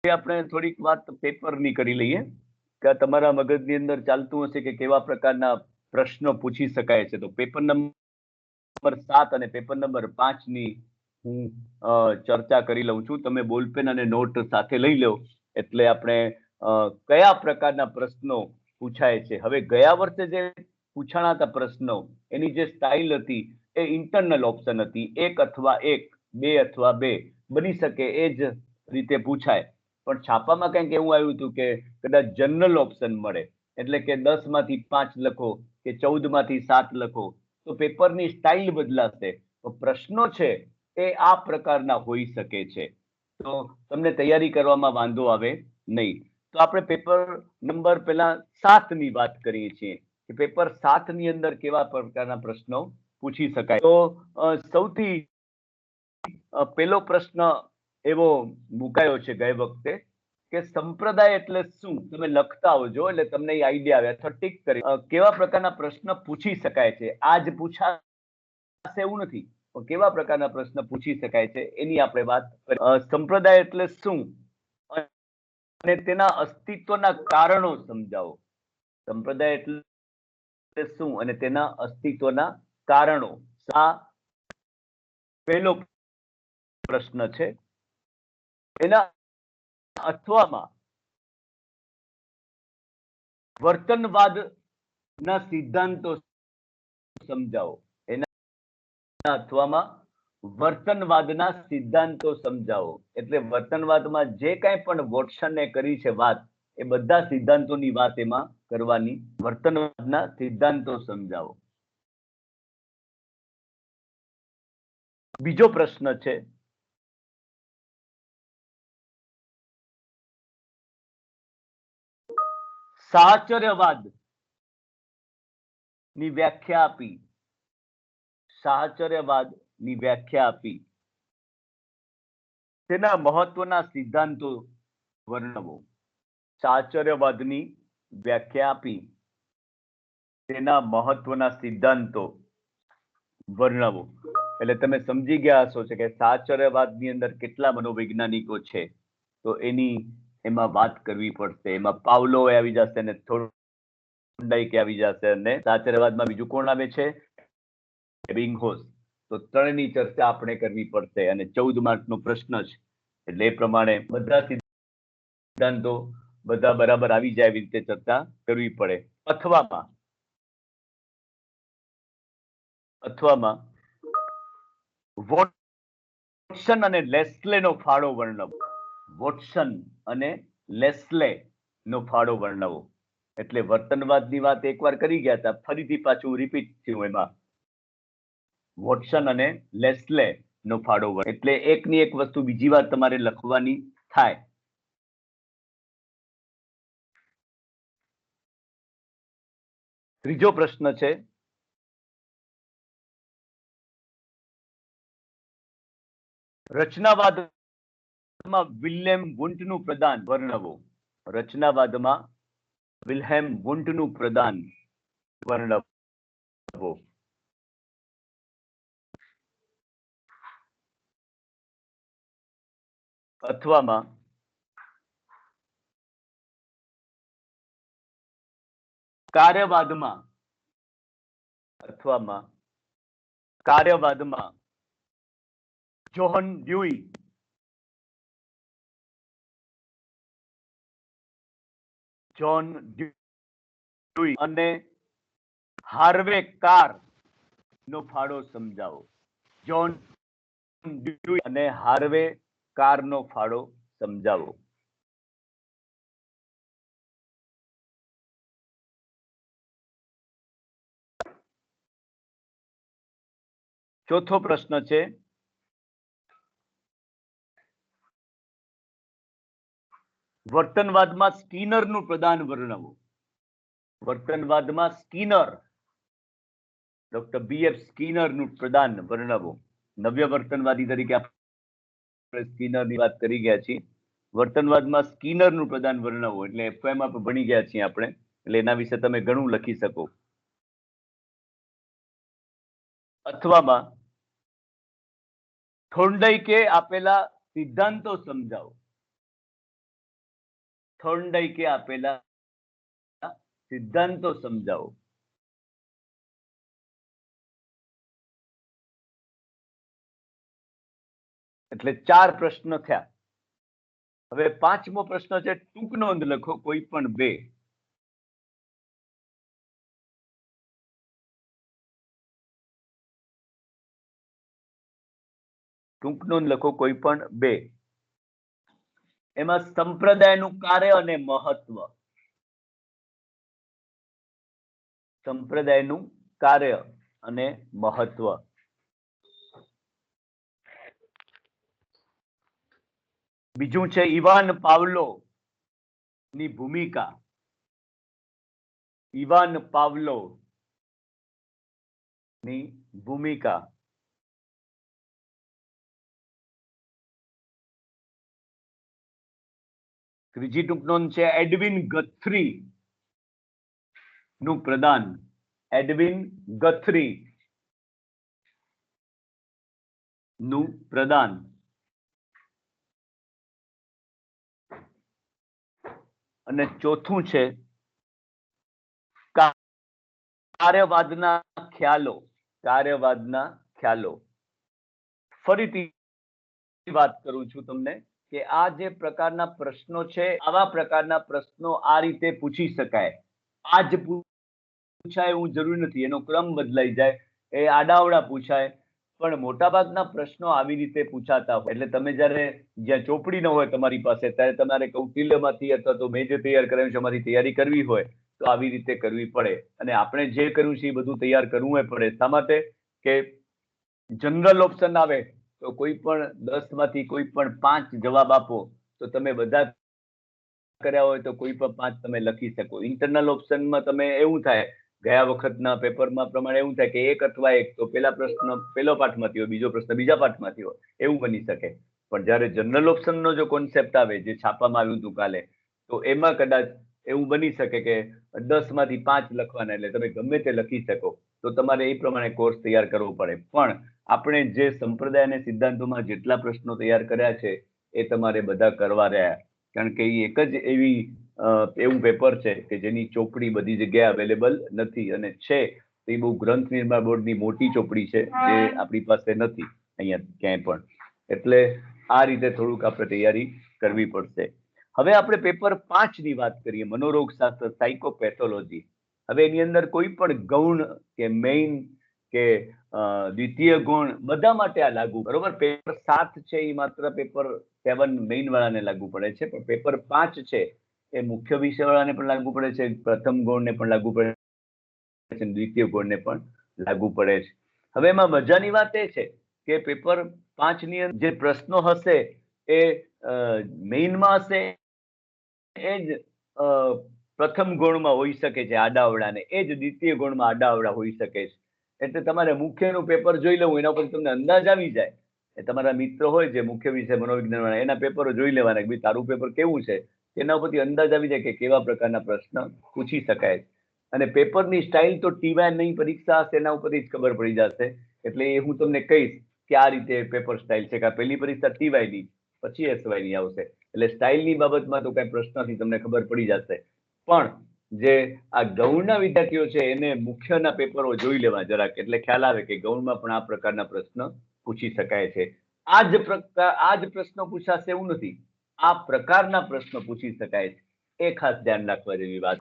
આપણે થોડીક વાત પેપરની કરી લઈએ કે તમારા મગજની અંદર ચાલતું હશે કે કેવા પ્રકારના પ્રશ્નો પૂછી શકાય છે. તો પેપર નંબર 7 અને પેપર નંબર 5 ની હું ચર્ચા કરી લઉં છું. તમે બોલપેન અને નોટ સાથે લઈ લો એટલે આપણે કયા પ્રકારના પ્રશ્નો પૂછાય છે. હવે ગયા વર્ષે જે પૂછાણા હતા પ્રશ્નો એની જે સ્ટાઇલ હતી એ ઇન્ટરનલ ઓપ્શન હતી. 1 અથવા 1, 2 અથવા 2 બની શકે એ જ રીતે પૂછાય. પણ છાપામાં કંઈક એવું આવ્યું હતું કે કદાચ જનરલ ઓપ્શન મળે એટલે કે 10 માંથી 5 લખો કે 14 માંથી 7 લખો તો પેપરની સ્ટાઇલ બદલાશે. તો પ્રશ્નો છે એ આ પ્રકારના હોઈ શકે છે. તો તમને તૈયારી કરવામાં વાંધો આવે નહીં. તો આપણે પેપર નંબર પહેલા 7 ની વાત કરીએ છીએ કે પેપર 7 ની અંદર કેવા પ્રકારના પ્રશ્નો પૂછી શકાય. તો સૌથી પહેલો પ્રશ્ન એવો મુકાયો છે ગયે વખતે કે સંપ્રદાય એટલે શું? તમે લખતા આવજો એટલે તમને એ આઈડિયા આવે અથવા ટીક કરી કેવા પ્રકારના પ્રશ્ન પૂછી શકાય છે. આજ પૂછાશે એવું નથી, પણ કેવા પ્રકારના પ્રશ્ન પૂછી શકાય છે એની આપણે વાત કરીએ. સંપ્રદાય એટલે શું અને તેના અસ્તિત્વના કારણો સમજાવો. સંપ્રદાય એટલે શું અને તેના અસ્તિત્વના કારણો. આ પહેલો પ્રશ્ન છે. એના અથવામાં વર્તનવાદના સિદ્ધાંતો સમજાવો. એના અથવામાં વર્તનવાદના સિદ્ધાંતો સમજાવો. એટલે વર્તનવાદમાં જે કાંઈ પણ વોટસને કરી છે વાત એ બધા સિદ્ધાંતોની વાત એમાં કરવાની. વર્તનવાદના સિદ્ધાંતો સમજાવો. બીજો પ્રશ્ન છે સાહચર્યવાદ ની વ્યાખ્યા આપી. સાહચર્યવાદ ની વ્યાખ્યા આપી. તેના મહત્વના સિદ્ધાંતો વર્ણવો. સાહચર્યવાદની વ્યાખ્યા આપી તેના મહત્વના સિદ્ધાંતો વર્ણવો. એટલે તમે સમજી ગયા હશો કે સાહચર્યવાદની અંદર કેટલા મનોવૈજ્ઞાનિકો છે તો એની એમાં વાત કરવી પડશે. એમાં પાવલો આવી જશે અને થોર્નડાઈક આવી જશે અને સાહચર્યવાદમાં બીજું કોણ આવે છે? એબિંગહોસ. તો ત્રણની ચર્ચા આપણે કરવી પડશે અને 14 માર્કનો પ્રશ્ન છે એટલે એ પ્રમાણે બધા સિદ્ધાંતો બધા બરાબર આવી જાય એવી રીતે ચર્ચા કરવી પડે. અથવામાં વોટસન અને લેસ્લેનો ફાળો વર્ણવો. વોટસન અને લેસ્લે નો ફાળો વર્ણવો. એટલે વર્તનવાદની વાત એકવાર કરી ગયા હતા, ફરીથી પાછું રિપીટ થયું એમાં. વોટસન અને લેસ્લે નો ફાળો એટલે એકની એક વસ્તુ બીજી વાર તમારે લખવાની થાય. ત્રીજો પ્રશ્ન છે રચનાવાદમાં વિલ્હેમ વુન્ટનું પ્રદાન વર્ણવો. રચનાવાદમાં વિલ્હેમ વુન્ટનું પ્રદાન વર્ણવો. અથવામાં કાર્યવાદમાં જોહન ડ્યુઈ અને હાર્વે કાર નો ફાળો સમજાવો. જોન ડ્યુઈ અને હાર્વે કાર નો ફાળો સમજાવો. ચોથો પ્રશ્ન છે વર્તનવાદમાં સ્કિનરનું પ્રદાન વર્ણવો. વર્તનવાદમાં સ્કિનર, ડોક્ટર BF સ્કિનરનું પ્રદાન વર્ણવો. નવ્ય વર્તનવાદી તરીકે આપણે સ્કિનરની વાત કરી ગયા છીએ. વર્તનવાદમાં સ્કિનરનું પ્રદાન વર્ણવો એટલે એફવાયમાં પણ ભણી ગયા છીએ આપણે, એટલે એના વિશે તમે ઘણું લખી શકો. અથવામાં થોર્નડાઈકે આપેલા સિદ્ધાંતો સમજાવો. થોર્નડાઈકે આપેલા સિદ્ધાંતો સમજાવો. એટલે 4 પ્રશ્નો થયા. હવે 5મો પ્રશ્ન છે, ટૂંક નોંધ લખો કોઈ પણ 2. ટૂંક નોંધ લખો કોઈ પણ 2. એમાં સંપ્રદાયનું કાર્ય અને મહત્વ. સંપ્રદાયનું કાર્ય અને મહત્વ. બીજું છે ઇવાન પાવલો ની ભૂમિકા. ઇવાન પાવલો ની ભૂમિકા. ત્રીજી ટૂંક નોંધ છે એડવિન ગથ્રી નું પ્રદાન. એડવિન ગથ્રી નું પ્રદાન. અને ચોથું છે કાર્યવાદના ખ્યાલો. કાર્યવાદના ખ્યાલો. ફરીથી વાત કરું છું તમને કે આ જે પ્રકારના પ્રશ્નો છે, આવા પ્રકારના પ્રશ્નો આ રીતે પૂછી શકાય. આ જ પૂછાય એવું જરૂરી નથી, એનો ક્રમ બદલાઈ જાય, એ આડાવડા પૂછાય, પણ મોટાભાગના પ્રશ્નો આવી રીતે પૂછાતા હોય. એટલે તમે જ્યારે જ્યાં ચોપડી ન હોય તમારી પાસે, ત્યારે તમારે કૌટિલ્યમાંથી અથવા તો મેં જે તૈયાર કરાવ્યું છે એમાંથી તૈયારી કરવી હોય તો આવી રીતે કરવી પડે. અને આપણે જે કર્યું છે એ બધું તૈયાર કરવું પડે. શા માટે? કે જનરલ ઓપ્શન આવે તો કોઈ પણ 10 માંથી કોઈ પણ 5 જવાબ આપો તો તમે બધા કર્યા હોય તો કોઈ પણ 5 તમે લખી શકો. ઇન્ટરનલ ઓપ્શનમાં તમે એવું થાય, ગયા વખતના પેપરમાં પ્રમાણે એવું થાય કે 1 અથવા 1 તો પેલા પ્રશ્ન પેલો પાઠમાંથી હોય, બીજો પ્રશ્ન બીજા પાઠમાંથી હોય, એવું બની શકે. પણ જ્યારે જનરલ ઓપ્શનનો જો કોન્સેપ્ટ આવે, જે છાપામાં આવ્યું હતું કાલે, તો એમાં કદાચ એવું બની શકે કે 10 માંથી 5 લખવાના, એટલે તમે ગમે તે લખી શકો. તો તમારે એ પ્રમાણે કોર્સ તૈયાર કરવો પડે. પણ આપણે જે સંપ્રદાય અને સિદ્ધાંતોમાં જેટલા પ્રશ્નો તૈયાર કર્યા છે એ તમારે બધા કરવા રહ્યા. કારણ કે એ એક જ એવું પેપર છે કે જેની ચોપડી બધી જગ્યાએ અવેલેબલ નથી, અને છે એ બહુ ગ્રંથ નિર્માણ બોર્ડની મોટી ચોપડી છે, જે આપણી પાસે નથી અહીંયા ક્યાંય પણ. એટલે આ રીતે થોડુંક આપણે તૈયારી કરવી પડશે. હવે આપણે પેપર 5 ની વાત કરીએ, મનોરોગશાસ્ત્ર, સાયકોપેથોલોજી. હવે એની અંદર કોઈ પણ ગૌણ કે મેઇન કે દ્વિતીય ગુણ બધા માટે આ લાગુ. બરોબર, પેપર 7 છે એ માત્ર પેપર 7 મેઇન વાળાને લાગુ પડે છે, પણ પેપર 5 છે એ મુખ્ય વિષય વાળાને પણ લાગુ પડે છે, પ્રથમ ગુણને પણ લાગુ પડે છે, દ્વિતીય ગુણને પણ લાગુ પડે છે. હવે એમાં મજાની વાત એ છે કે પેપર 5 ની અંદર જે પ્રશ્નો હશે એ મેઇનમાં હશે, એ જ પ્રથમ ગુણમાં હોઈ શકે છે આડાઅવળા, ને એ જ દ્વિતીય ગુણમાં આડાઅવળા હોઈ શકે છે. એટલે તમારે મુખ્યનું પેપર જોઈ લેવું, એના પર તમને અંદાજ આવી જાય. એ તમારા મિત્ર હોય જે મુખ્ય વિષય મનોવિજ્ઞાન વાળા, એના પેપરો જોઈ લેવાના કે તારું પેપર કેવું છે, એના ઉપરથી અંદાજ આવી જાય કે કેવા પ્રકારના પ્રશ્ન પૂછી શકાય. અને પેપરની સ્ટાઇલ તો ટીવાય નહીં, પરીક્ષા હશે એના ઉપરથી જ ખબર પડી જશે. એટલે એ હું તમને કહીશ કે આ રીતે પેપર સ્ટાઇલ છે, કે પહેલી પરીક્ષા ટીવાય ની, પછી એસવાય ની આવશે. એટલે સ્ટાઇલની બાબતમાં તો કઈ પ્રશ્નથી તમને ખબર પડી જશે. પણ જે આ ગૌણના વિદ્યાર્થીઓ છે એને મુખ્યના પેપરો જોઈ લેવા જરાક, એટલે ખ્યાલ આવે કે ગૌણમાં પણ આ પ્રકારના પ્રશ્ન પૂછી શકાય છે. આ જ પ્રશ્નો પૂછાશે એવું નથી, આ પ્રકારના પ્રશ્નો પૂછી શકાય છે, એ ખાસ ધ્યાન રાખવા જેવી વાત.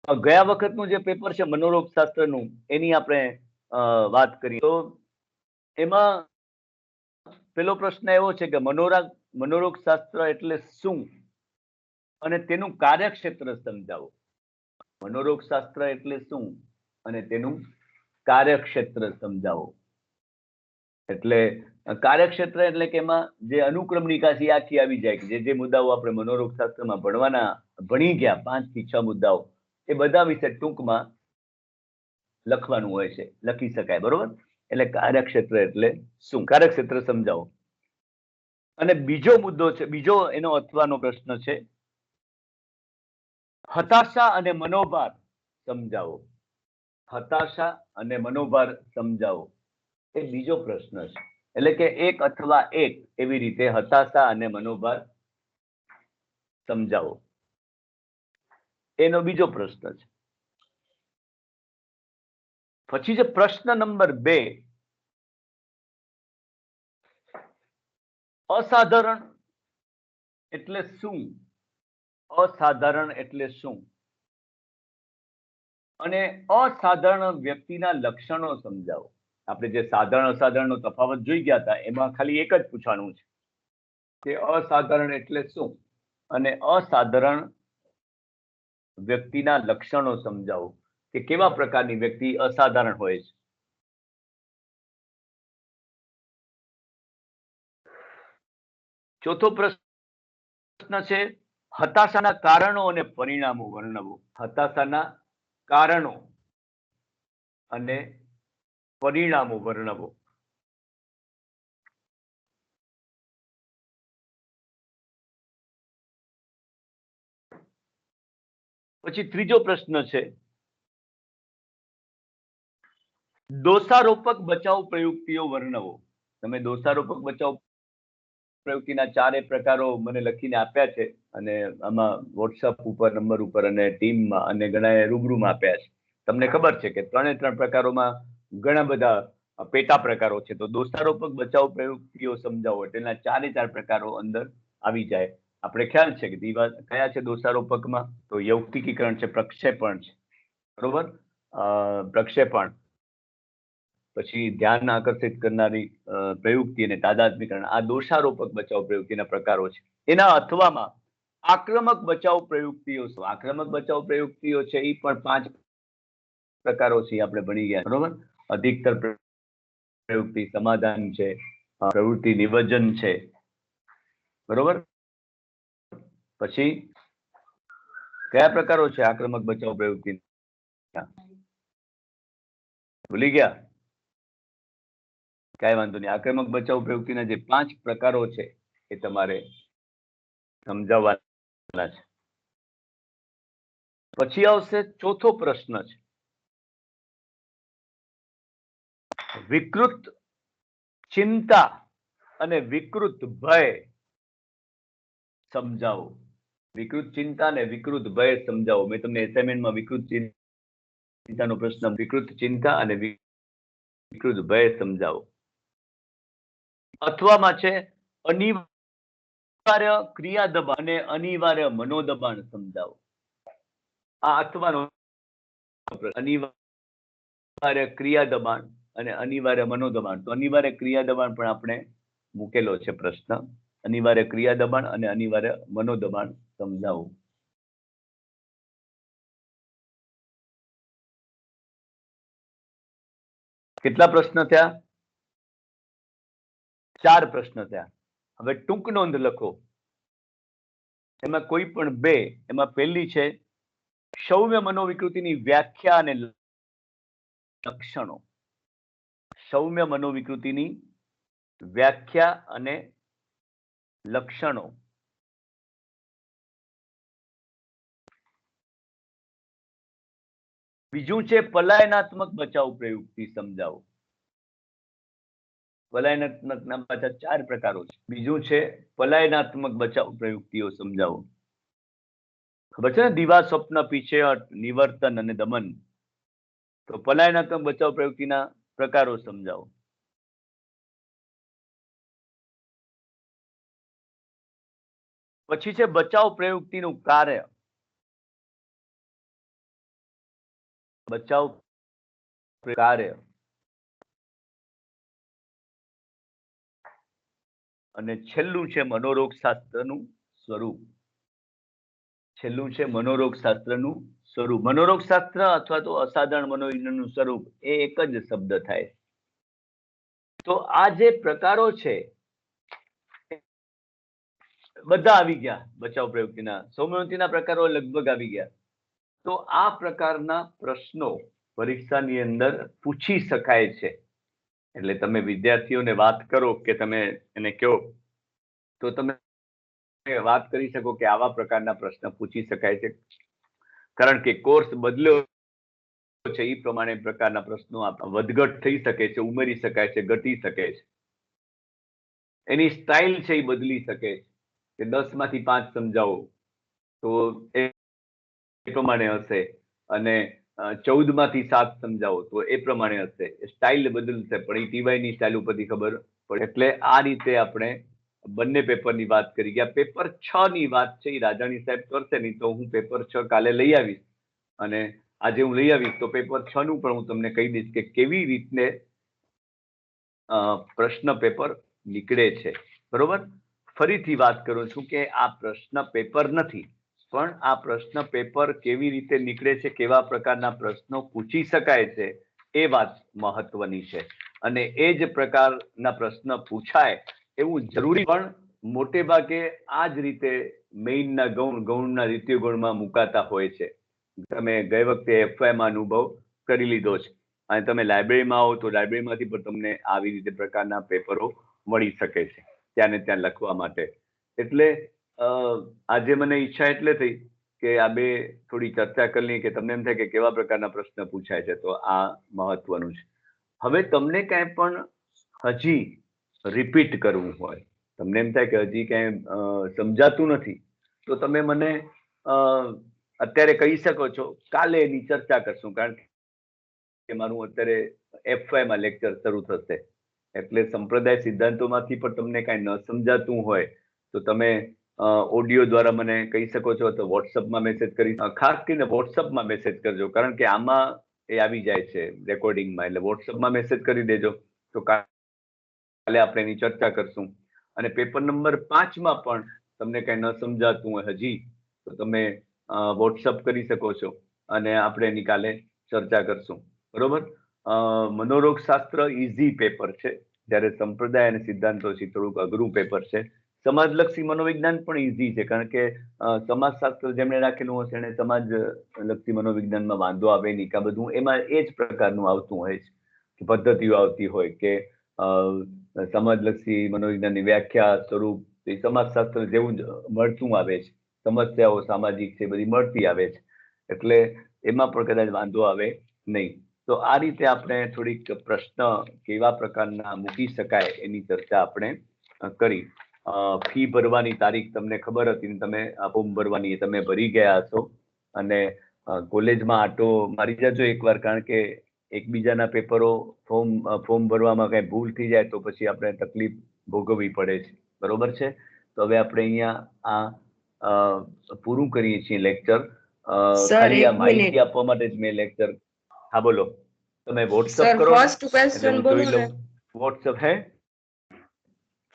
ગયા વખતનું જે પેપર છે મનોરોગશાસ્ત્રનું, એની આપણે વાત કરીએ તો એમાં પેલો પ્રશ્ન એવો છે કે મનોરોગશાસ્ત્ર એટલે શું અને તેનું કાર્યક્ષેત્ર સમજાવો. મનોરોગશાસ્ત્ર એટલે શું અને તેનું કાર્યક્ષેત્ર સમજાવો. એટલે કાર્યક્ષેત્ર એટલે કે એમાં જે અનુક્રમ નિકાસી આખી આવી જાય, કે જે મુદ્દાઓ આપણે મનોરોગશાસ્ત્રમાં ભણી ગયા, 5 થી 6 મુદ્દાઓ, એ બધા વિશે ટૂંકમાં લખવાનું હોય છે, લખી શકાય. બરોબર, એટલે કાર્યક્ષેત્ર એટલે શું, કાર્યક્ષેત્ર સમજાવો. અને બીજો મુદ્દો છે, બીજો એનો અથવાનો પ્રશ્ન છે, હતાશા અને મનોભાર સમજાવો. હતાશા અને મનોભાર સમજાવો, એ બીજો પ્રશ્ન છે. એટલે કે 1 અથવા 1 એવી રીતે હતાશા અને મનોભાર સમજાવો. એનો બીજો પ્રશ્ન છે. પછી છે પ્રશ્ન નંબર 2, અસાધારણ એટલે શું? અસાધારણ એટલે શું? અને અસાધારણ વ્યક્તિના લક્ષણો સમજાવો. આપણે જે સાધારણ અસાધારણનો તફાવત જોઈ ગયા હતા, એમાં ખાલી એક જ પૂછવાનું છે કે અસાધારણ એટલે શું અને અસાધારણ વ્યક્તિના લક્ષણો સમજાવો, કે કેવા પ્રકારની વ્યક્તિ અસાધારણ હોય છે. ચોથો પ્રશ્ન છે હતાશાના કારણો અને પરિણામો વર્ણવો. હતાશાના કારણો અને પરિણામો વર્ણવો. પછી ત્રીજો પ્રશ્ન છે દોષારોપક બચાવ પ્રયુક્તિઓ વર્ણવો. તમે દોષારોપક બચાવ પ્રયુક્તિના 4 પ્રકારો મને લખીને આપ્યા છે, અને આમાં વોટ્સઅપ ઉપર, નંબર ઉપર અને ટીમમાં અને ઘણા રૂબરૂમાં આપ્યા છે. તમને ખબર છે કે 3 પ્રકારોમાં ઘણા બધા પેટા પ્રકારો છે. તો દોષારોપક બચાવ પ્રયુક્તિઓ સમજાવો એટલે એના 4 પ્રકારો અંદર આવી જાય. આપણે ખ્યાલ છે કે કયા છે દોષારોપકમાં? તો યૌક્તિકીકરણ છે, પ્રક્ષેપણ છે, બરોબર, પ્રક્ષેપણ, પછી ધ્યાન આકર્ષિત કરનારી પ્રયુક્તિ અને તાદાત્મ્યકરણ. આ દોષારોપક બચાવ પ્રયુક્તિના પ્રકારો છે. એના અથવામાં આક્રમક બચાવ પ્રયુક્તિઓ. આક્રમક બચાવ પ્રયુક્તિઓ છે એ પણ 5 પ્રકારો છે, આપણે ભણી ગયા, બરોબર. અધિકતર પ્રયુક્તિ, સમાધાન છે, પ્રવૃત્તિ નિવર્જન છે, બરોબર. પછી કયા પ્રકારો છે આક્રમક બચાવ પ્રયુક્તિ? ભૂલી ગયા? કઈ વાંધો નહીં. આક્રમક બચાવ પ્રયુક્તિના જે 5 પ્રકારો છે એ તમારે સમજાવવાના છે. પછી આવશે ચોથો પ્રશ્ન છે વિકૃત ચિંતા અને વિકૃત ભય સમજાવો. વિકૃત ચિંતા અને વિકૃત ભય સમજાવો. મેં તમને એસાઇનમેન્ટમાં વિકૃત ચિંતાનો પ્રશ્ન, વિકૃત ચિંતા અને વિકૃત ભય સમજાવો. અથવામાં છે અનિવાર્ય ક્રિયા દબાણ અને અનિવાર્ય મનોદબાણ સમજાવો. આ અથવાનો અનિવાર્ય ક્રિયા દબાણ અને અનિવાર્ય મનોદબાણ. તો અનિવાર્ય ક્રિયા દબાણ પણ આપણે મૂકેલો છે પ્રશ્ન. અનિવાર્ય ક્રિયા દબાણ અને અનિવાર્ય મનોદબાણ સમજાવો. કેટલા પ્રશ્ન થયા? 4 પ્રશ્ન થયા. હવે ટૂંક નોંધ લખો. એમાં કોઈ પણ 2. એમાં પહેલી છે સૌમ્ય મનોવિકૃતિની વ્યાખ્યા અને લક્ષણો. સૌમ્ય મનોવિકૃતિની વ્યાખ્યા અને લક્ષણો. બીજું છે પલાયનાત્મક બચાવ પ્રયુક્તિ સમજાવો. પલાયનાત્મકના પાછા 4 પ્રકારો છે. બીજું છે પલાયનાત્મક બચાવ પ્રયુક્તિઓ સમજાવો. ખબર છે ને, દીવા, સ્વપ્ન, પીછેહટ, નિવર્તન અને દમન. તો પલાયનાત્મક બચાવ પ્રયુક્તિના પ્રકારો સમજાવો. પછી છે બચાવ પ્રયુક્તિનું કાર્ય. બચાવ કાર્ય. અને છેલ્લું છે મનોરોગ શાસ્ત્રનું સ્વરૂપ. છેલ્લું છે મનોરોગ શાસ્ત્રનું સ્વરૂપ. મનોરોગ શાસ્ત્ર અથવા તો અસાધારણ મનોવિજ્ઞાનનું સ્વરૂપ એ એક જ શબ્દ થાય. તો આ જે પ્રકારો છે બધા આવી ગયા. બચાવ પ્રયુક્તિના સૌમ્યવૃત્તિના પ્રકારો લગભગ આવી ગયા. તો આ પ્રકારના પ્રશ્નો પરીક્ષાની અંદર પૂછી શકાય છે. એટલે તમે વિદ્યાર્થીઓને વાત કરો કે તમે એને કહો તો તમે વાત કરી શકો કે આવા પ્રકારના પ્રશ્ન પૂછી શકાય છે. કારણ કે કોર્સ બદલ્યો છે એ પ્રમાણે પ્રકારના પ્રશ્નો વધઘટ થઈ શકે છે, ઉમેરી શકાય છે, ઘટી શકે છે. એની સ્ટાઇલ છે એ બદલી શકે છે કે 10 માંથી 5 સમજાવો, તો એ પ્રમાણે હશે, અને 14 માંથી 7 સમજાવો તો એ પ્રમાણે હશે. સ્ટાઇલ બદલશે પણ એ ટીવાય ની સ્ટાઇલ ઉપરથી ખબર પડે. એટલે આ રીતે આપણે બંને પેપરની વાત કરી ગયા. પેપર 6 ની વાત છે એ રાજાણી સાહેબ કરશે, નહીં તો હું પેપર 6 કાલે લઈ આવીશ, અને આજે હું લઈ આવીશ તો પેપર 6 નું પણ હું તમને કહી દઈશ કે કેવી રીતે પ્રશ્ન પેપર નીકળે છે. બરોબર. ફરીથી વાત કરું છું કે આ પ્રશ્ન પેપર નથી, પણ આ પ્રશ્ન પેપર કેવી રીતે નીકળે છે, કેવા પ્રકારના પ્રશ્નો પૂછી શકાય છે, એ વાત મહત્વની છે. અને એ જ પ્રકારના પ્રશ્ન પૂછાય એવું જરૂરી પણ મોટે ભાગે આ જ રીતે મેઇનના ગૌણ, ગૌણના દ્વિતીય ગૌણમાં મુકાતા હોય છે. તમે ગઈ વખતે એફવાયમાં અનુભવ કરી લીધો છે, અને તમે લાઇબ્રેરીમાં આવો તો લાઇબ્રેરીમાંથી પણ તમને આવી રીતે પ્રકારના પેપરો મળી શકે છે ત્યાં ને ત્યાં લખવા માટે. એટલે આજે મને ઈચ્છા એટલે થઈ કે આ બે થોડી ચર્ચા કરી લઈએ કે તમને એમ થાય કે કેવા પ્રકારના પ્રશ્ન પૂછાય છે, તો આ મહત્વનું છે. હવે તમને કાંઈ પણ હજી રિપીટ કરવું હોય, તમને એમ થાય કે હજી કાંઈ સમજાતું નથી, તો તમે મને અત્યારે કહી શકો છો. કાલે એની ચર્ચા કરશું, કારણ કે મારું અત્યારે એફવાયમાં લેક્ચર શરૂ થશે. એટલે સંપ્રદાય સિદ્ધાંતોમાંથી પણ તમને કાંઈ ન સમજાતું હોય તો તમે ઓડિયો દ્વારા મને કહી શકો છો, તો વોટ્સઅપમાં મેસેજ કરી, ખાસ કરીને વોટ્સઅપમાં મેસેજ કરજો, કારણ કે આમાં એ આવી જાય છે રેકોર્ડિંગમાં. એટલે વોટ્સઅપમાં મેસેજ કરી દેજો તો કાલે આપણે એની ચર્ચા કરશું. અને પેપર નંબર 5માં પણ તમને કઈ ન સમજાતું હોય હજી, તો તમે વોટ્સઅપ કરી શકો છો અને આપણે એની કાલે ચર્ચા કરશું. બરોબર. મનોરોગ શાસ્ત્ર ઈઝી પેપર છે, જ્યારે સંપ્રદાય અને સિદ્ધાંતો છે થોડુંક અઘરું પેપર છે. સમાજલક્ષી મનોવિજ્ઞાન પણ ઈઝી છે, કારણ કે સમાજશાસ્ત્ર જેમણે રાખેલું હશે એને સમાજલક્ષી મનોવિજ્ઞાનમાં વાંધો આવે નહીં, કે બધું એમાં એ જ પ્રકારનું આવતું હોય છે, કે પદ્ધતિઓ આવતી હોય, કે સમાજલક્ષી મનોવિજ્ઞાનની વ્યાખ્યા, સ્વરૂપ એ સમાજશાસ્ત્ર જેવું જ મળતું આવે છે. સમસ્યાઓ સામાજિક છે બધી મળતી આવે છે, એટલે એમાં પણ કદાચ વાંધો આવે નહીં. તો આ રીતે આપણે થોડીક પ્રશ્ન કેવા પ્રકારના મૂકી શકાય એની ચર્ચા આપણે કરી. ફી ભરવાની તારીખ તમને ખબર હતી ને તમે ફોર્મ ભરવાની તમે ભરી ગયા હશો, અને કોલેજમાં આટો મારી જજો એકવાર, કારણ કે એકબીજાના પેપરો ફોર્મ ભરવામાં કઈ ભૂલ થઈ જાય તો પછી આપણે તકલીફ ભોગવવી પડે છે. બરોબર છે. તો હવે આપણે અહીંયા આ પૂરું કરીએ છીએ લેક્ચર. ખાલી આ માહિતી આપવા માટે જ મેં લેક્ચર. હા બોલો. તમે વોટ્સઅપ કરો એટલે હું જોઈ લઉં. વોટ્સઅપ હે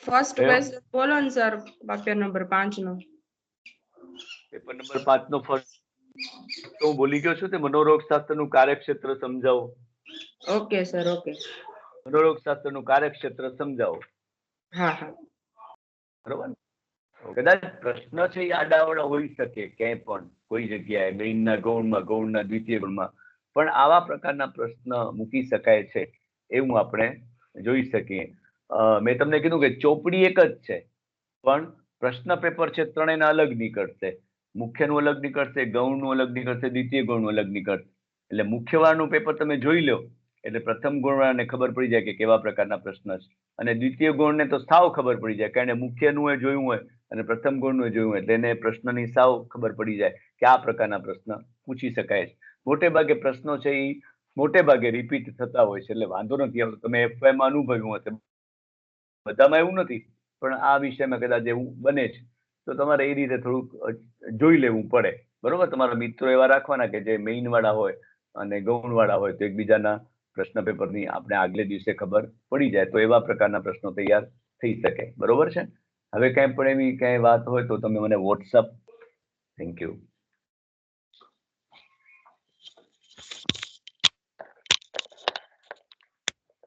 ફર્સ્ટ ક્વેશ્ચન બોલો ને સર, પેપર નંબર 5 નો. પેપર નંબર 5 નો ફર્સ્ટ તો હું ભૂલી ગયો છું, તે મનોરોગ શાસ્ત્રનું કાર્યક્ષેત્ર સમજાવો. Okay sir, okay. મનોરોગ શાસ્ત્રનું કાર્યક્ષેત્ર સમજાવો. હા હા, બરોબર. કદાચ પ્રશ્ન છે એ આડાઅવળા હોઈ શકે ક્યાંય પણ, કોઈ જગ્યાએ મેઇનના ગૌણમાં, ગૌણના દ્વિતીય ગૌણમાં પણ આવા પ્રકારના પ્રશ્ન મૂકી શકાય છે એવું આપણે જોઈ શકીએ. મેં તમને કીધું કે ચોપડી એક જ છે, પણ પ્રશ્ન પેપર છે ત્રણેયના અલગ નીકળશે. મુખ્યનું અલગ નીકળશે, ગૌણનું અલગ નીકળશે, દ્વિતીય ગૌણનું અલગ નીકળશે. એટલે મુખ્યવાળાનું પેપર તમે જોઈ લો એટલે પ્રથમ ગૌણવાળાને ખબર પડી જાય કે કેવા પ્રકારના પ્રશ્ન છે, અને દ્વિતીય ગૌણને તો સાવ ખબર પડી જાય, કારણ કે મુખ્યનું એ જોયું હોય અને પ્રથમ ગૌણનું જોયું હોય એટલે એને પ્રશ્નની સાવ ખબર પડી જાય કે આ પ્રકારના પ્રશ્ન પૂછી શકાય છે. મોટે ભાગે પ્રશ્નો છે એ મોટે ભાગે રિપીટ થતા હોય છે, એટલે વાંધો નથી આવતો. તમે એફવાયમાં અનુભવ્યું હશે, બધામાં એવું નથી પણ આ વિષયમાં કદાચ એવું બને છે, તો તમારે એ રીતે થોડુંક જોઈ લેવું પડે. બરોબર. તમારા મિત્રો એવા રાખવાના કે જે મેઇન વાળા હોય અને ગૌણ વાળા હોય, તો એકબીજાના પ્રશ્ન પેપરની આપણે આગલે દિવસે ખબર પડી જાય, તો એવા પ્રકારના પ્રશ્નો તૈયાર થઈ શકે. બરોબર છે. હવે ક્યાંય પણ એવી ક્યાંય વાત હોય તો તમે મને વોટ્સઅપ. Thank you.